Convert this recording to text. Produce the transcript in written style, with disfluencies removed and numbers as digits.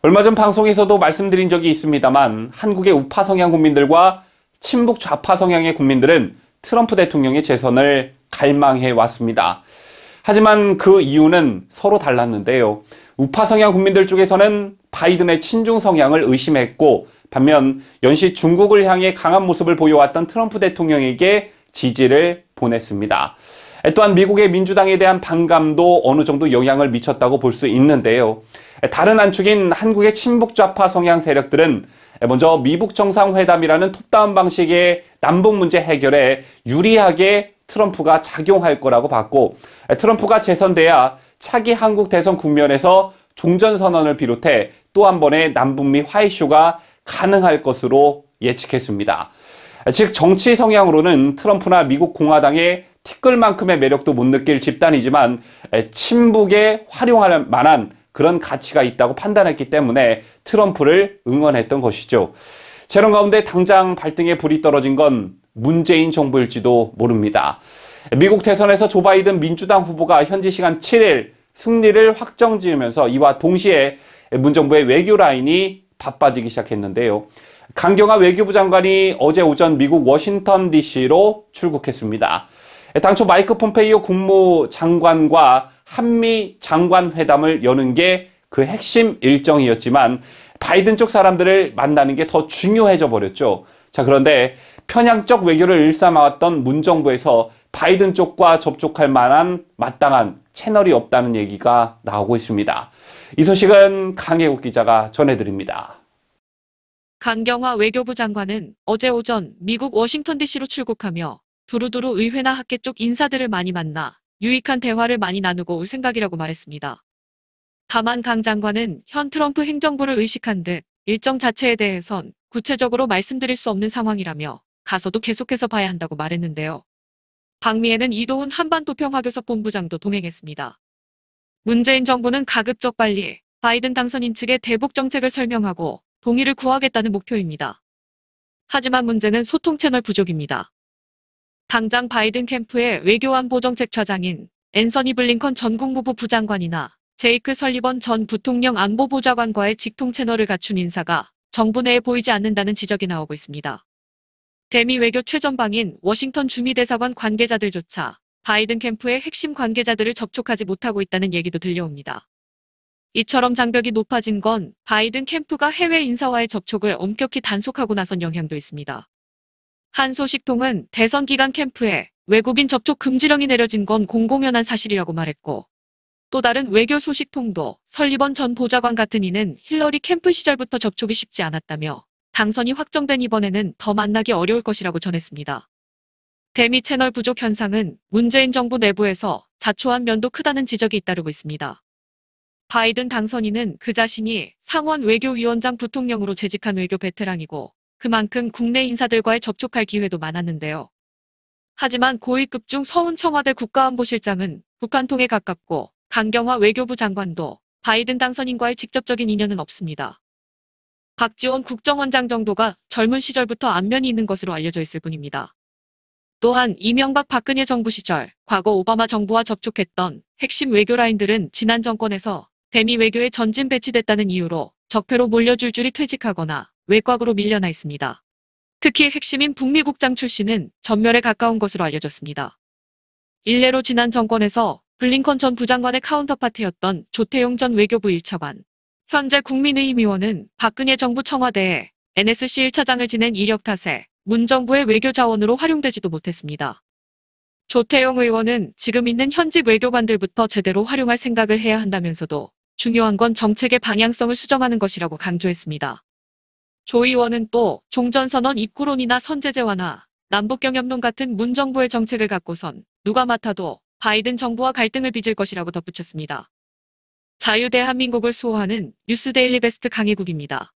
얼마 전 방송에서도 말씀드린 적이 있습니다만 한국의 우파 성향 국민들과 친북 좌파 성향의 국민들은 트럼프 대통령의 재선을 갈망해 왔습니다. 하지만 그 이유는 서로 달랐는데요. 우파 성향 국민들 쪽에서는 바이든의 친중 성향을 의심했고, 반면 연시 중국을 향해 강한 모습을 보여왔던 트럼프 대통령에게 지지를 보냈습니다. 또한 미국의 민주당에 대한 반감도 어느 정도 영향을 미쳤다고 볼 수 있는데요. 다른 한 축인 한국의 친북 좌파 성향 세력들은 먼저 미북 정상회담이라는 톱다운 방식의 남북 문제 해결에 유리하게 트럼프가 작용할 거라고 봤고, 트럼프가 재선돼야 차기 한국 대선 국면에서 종전선언을 비롯해 또 한 번의 남북미 화해쇼가 가능할 것으로 예측했습니다. 즉 정치 성향으로는 트럼프나 미국 공화당의 티끌만큼의 매력도 못 느낄 집단이지만 친북에 활용할 만한 그런 가치가 있다고 판단했기 때문에 트럼프를 응원했던 것이죠. 재론 가운데 당장 발등에 불이 떨어진 건 문재인 정부일지도 모릅니다. 미국 대선에서 조 바이든 민주당 후보가 현지 시간 7일 승리를 확정지으면서 이와 동시에 문 정부의 외교 라인이 바빠지기 시작했는데요. 강경화 외교부 장관이 어제 오전 미국 워싱턴 DC로 출국했습니다. 당초 마이크 폼페이오 국무장관과 한미 장관회담을 여는 게 그 핵심 일정이었지만 바이든 쪽 사람들을 만나는 게 더 중요해져 버렸죠. 자, 그런데 편향적 외교를 일삼아왔던 문 정부에서 바이든 쪽과 접촉할 만한 마땅한 채널이 없다는 얘기가 나오고 있습니다. 이 소식은 강혜국 기자가 전해드립니다. 강경화 외교부 장관은 어제 오전 미국 워싱턴 DC로 출국하며 두루두루 의회나 학계 쪽 인사들을 많이 만나 유익한 대화를 많이 나누고 올 생각이라고 말했습니다. 다만 강 장관은 현 트럼프 행정부를 의식한 듯 일정 자체에 대해선 구체적으로 말씀드릴 수 없는 상황이라며 가서도 계속해서 봐야 한다고 말했는데요. 방미에는 이도훈 한반도평화교섭 본부장도 동행했습니다. 문재인 정부는 가급적 빨리 바이든 당선인 측의 대북 정책을 설명하고 동의를 구하겠다는 목표입니다. 하지만 문제는 소통 채널 부족입니다. 당장 바이든 캠프의 외교안보 정책 차장인 앤서니 블링컨 전 국무부 부장관이나 제이크 설리번 전 부통령 안보보좌관과의 직통 채널을 갖춘 인사가 정부 내에 보이지 않는다는 지적이 나오고 있습니다. 대미 외교 최전방인 워싱턴 주미대사관 관계자들조차 바이든 캠프의 핵심 관계자들을 접촉하지 못하고 있다는 얘기도 들려옵니다. 이처럼 장벽이 높아진 건 바이든 캠프가 해외 인사와의 접촉을 엄격히 단속하고 나선 영향도 있습니다. 한 소식통은 대선 기간 캠프에 외국인 접촉 금지령이 내려진 건 공공연한 사실이라고 말했고, 또 다른 외교 소식통도 설리번 전 보좌관 같은 이는 힐러리 캠프 시절부터 접촉이 쉽지 않았다며 당선이 확정된 이번에는 더 만나기 어려울 것이라고 전했습니다. 대미 채널 부족 현상은 문재인 정부 내부에서 자초한 면도 크다는 지적이 잇따르고 있습니다. 바이든 당선인은 그 자신이 상원 외교위원장 부통령으로 재직한 외교 베테랑이고 그만큼 국내 인사들과의 접촉할 기회도 많았는데요. 하지만 고위급 중 서훈 청와대 국가안보실장은 북한통에 가깝고 강경화 외교부 장관도 바이든 당선인과의 직접적인 인연은 없습니다. 박지원 국정원장 정도가 젊은 시절부터 안면이 있는 것으로 알려져 있을 뿐입니다. 또한 이명박 박근혜 정부 시절 과거 오바마 정부와 접촉했던 핵심 외교 라인들은 지난 정권에서 대미 외교에 전진 배치됐다는 이유로 적폐로 몰려줄줄이 퇴직하거나 외곽으로 밀려나 있습니다. 특히 핵심인 북미 국장 출신은 전멸에 가까운 것으로 알려졌습니다. 일례로 지난 정권에서 블링컨 전 부장관의 카운터파트였던 조태용 전 외교부 1차관, 현재 국민의힘 의원은 박근혜 정부 청와대에 NSC 1차장을 지낸 이력 탓에 문 정부의 외교 자원으로 활용되지도 못했습니다. 조태용 의원은 지금 있는 현직 외교관들부터 제대로 활용할 생각을 해야 한다면서도 중요한 건 정책의 방향성을 수정하는 것이라고 강조했습니다. 조 의원은 또 종전선언 입구론이나 선제제 완화, 남북경협론 같은 문 정부의 정책을 갖고선 누가 맡아도 바이든 정부와 갈등을 빚을 것이라고 덧붙였습니다. 자유대한민국을 수호하는 뉴스데일리 베스트 강혜국입니다.